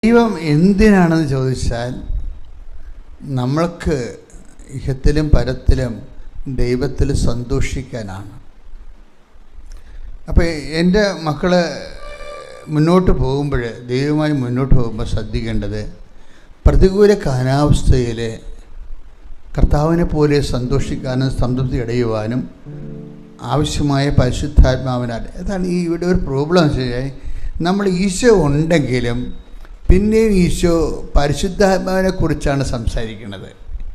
ദൈവം എന്തിനാണെന്ന് ചോദിച്ചാൽ നമ്മൾക്ക് ഇഹത്തിലും പരത്തിലും ദൈവത്തിൽ സന്തോഷിക്കാനാണ്. അപ്പോൾ എൻ്റെ മക്കൾ മുന്നോട്ട് പോകുമ്പോൾ, ദൈവമായി മുന്നോട്ട് പോകുമ്പോൾ ശ്രദ്ധിക്കേണ്ടത്, പ്രതികൂല കാലാവസ്ഥയിൽ കർത്താവിനെ പോലെ സന്തോഷിക്കാനും സംതൃപ്തി അടയുവാനും ആവശ്യമായ പരിശുദ്ധാത്മാവിനാൽ. അതാണ് ഈ ഇവിടെ ഒരു പ്രോബ്ലം എന്ന് വെച്ചാൽ, നമ്മൾ ഈശോ ഉണ്ടെങ്കിലും പിന്നെയും ഈശോ പരിശുദ്ധാത്മാവിനെ കുറിച്ചാണ് സംസാരിക്കുന്നത്.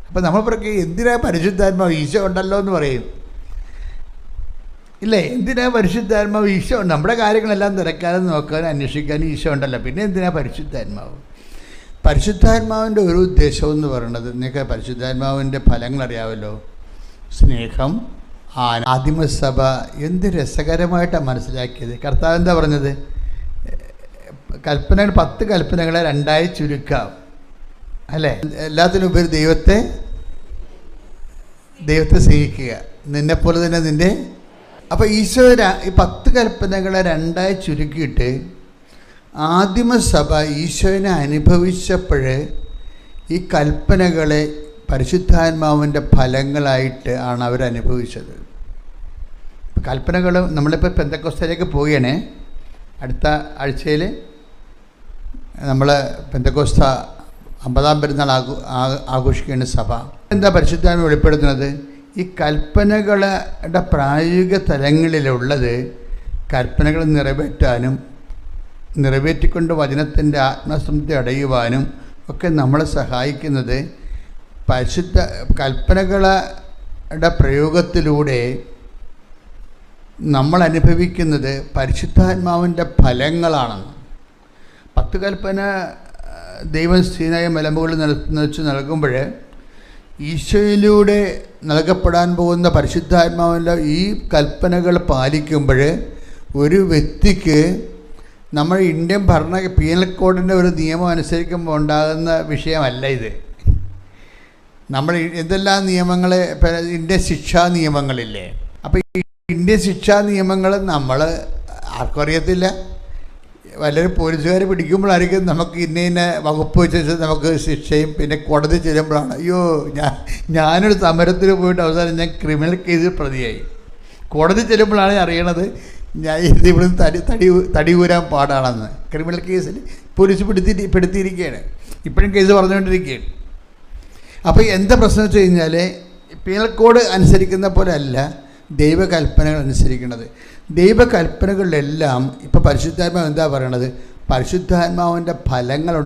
അപ്പോൾ നമ്മൾ പറയും, എന്തിനാ പരിശുദ്ധാത്മാവ്, ഈശോ ഉണ്ടല്ലോ എന്ന് പറയും. ഇല്ലേ, എന്തിനാ പരിശുദ്ധാത്മാവ്? ഈശോ ഉണ്ട്, നമ്മുടെ കാര്യങ്ങളെല്ലാം തിരക്കാനും നോക്കാനും അന്വേഷിക്കാനും ഈശോ ഉണ്ടല്ലോ, പിന്നെ എന്തിനാ പരിശുദ്ധാത്മാവ്? പരിശുദ്ധാത്മാവിൻ്റെ ഒരു ഉദ്ദേശം എന്ന് പറയുന്നത്, നിങ്ങൾക്ക് പരിശുദ്ധാത്മാവിൻ്റെ ഫലങ്ങൾ അറിയാമല്ലോ. സ്നേഹം, ആദിമസഭ എന്ത് രസകരമായിട്ടാണ് മനസ്സിലാക്കിയത്. കർത്താവ് എന്താ പറഞ്ഞത്? കൽപ്പനകൾ 10 കൽപ്പനകളെ 2ആയി ചുരുക്കാം, അല്ലേ? എല്ലാത്തിനും ഉപരി ദൈവത്തെ സ്നേഹിക്കുക, നിന്നെപ്പോലെ തന്നെ നിൻ്റെ. അപ്പോൾ ഈശോ ഈ 10 കൽപ്പനകളെ 2ആയി ചുരുക്കിയിട്ട് ആദിമസഭ ഈശോനെ അനുഭവിച്ചപ്പോൾ ഈ കൽപ്പനകളെ പരിശുദ്ധാത്മാവിൻ്റെ ഫലങ്ങളായിട്ട് ആണ് അവരനുഭവിച്ചത്. കൽപ്പനകൾ നമ്മളിപ്പോൾ പെന്തക്കോസ്തയിലേക്ക് പോവുകയാണ്. അടുത്ത ആഴ്ചയിൽ നമ്മൾ പെന്തക്കോസ്ത 50-ാം പെരുന്നാൾ ആഘോഷിക്കുകയാണ് സഭ. എന്താ പരിശുദ്ധാത്മ വെളിപ്പെടുത്തുന്നത്? ഈ കൽപ്പനകളുടെ പ്രായോഗിക തലങ്ങളിലുള്ളത് കൽപ്പനകൾ നിറവേറ്റാനും നിറവേറ്റിക്കൊണ്ട് വചനത്തിൻ്റെ ആത്മസംതൃപ്തി അടയുവാനും ഒക്കെ നമ്മളെ സഹായിക്കുന്നത് കൽപ്പനകളുടെ പ്രയോഗത്തിലൂടെ നമ്മൾ അനുഭവിക്കുന്നത് പരിശുദ്ധാത്മാവിൻ്റെ ഫലങ്ങളാണെന്ന്. 10 കൽപ്പന ദൈവം സീനായ മലമുകളിൽ വെച്ച് നൽകുമ്പോൾ ഈശോയിലൂടെ നൽകപ്പെടാൻ പോകുന്ന പരിശുദ്ധാത്മാവിൻ്റെ ഈ കൽപ്പനകൾ പാലിക്കുമ്പോൾ ഒരു വ്യക്തിക്ക് നമ്മൾ ഇന്ത്യൻ പീനൽ കോഡിൻ്റെ ഒരു നിയമം അനുസരിക്കുമ്പോൾ ഉണ്ടാകുന്ന വിഷയമല്ല ഇത്. നമ്മൾ എന്തെല്ലാം നിയമങ്ങൾ, ഇന്ത്യൻ ശിക്ഷാ നിയമങ്ങളില്ലേ, അപ്പോൾ ഈ ഇന്ത്യൻ ശിക്ഷാ നിയമങ്ങൾ നമ്മൾ ആർക്കും അറിയത്തില്ല. വല്ലൊരു പോലീസുകാർ പിടിക്കുമ്പോഴായിരിക്കും നമുക്ക് ഇന്ന വകുപ്പ് വെച്ച് നമുക്ക് ശിക്ഷയും, പിന്നെ കോടതി ചെല്ലുമ്പോഴാണ് അയ്യോ ഞാനൊരു സമരത്തിന് പോയിട്ട് അവസാനം ഞാൻ ക്രിമിനൽ കേസിൽ പ്രതിയായി. കോടതി ചെല്ലുമ്പോഴാണ് അറിയണത് ഞാൻ ഇത് ഇവിടുന്ന് തടി ഊരാൻ പാടാണെന്ന്. ക്രിമിനൽ കേസിൽ പോലീസ് പെടുത്തിയിരിക്കുകയാണ്, ഇപ്പോഴും കേസ് പറഞ്ഞുകൊണ്ടിരിക്കുകയാണ്. അപ്പോൾ എന്താ പ്രശ്നം വെച്ച് കഴിഞ്ഞാൽ, പീനൽ കോഡ് അനുസരിക്കുന്ന പോലെ അല്ല ദൈവകൽപ്പനകൾ അനുസരിക്കുന്നത്. ദൈവകൽപ്പനകളിലെല്ലാം ഇപ്പോൾ പരിശുദ്ധാത്മാവ് എന്താ പറയണത്? പരിശുദ്ധാത്മാവിൻ്റെ ഫലങ്ങൾ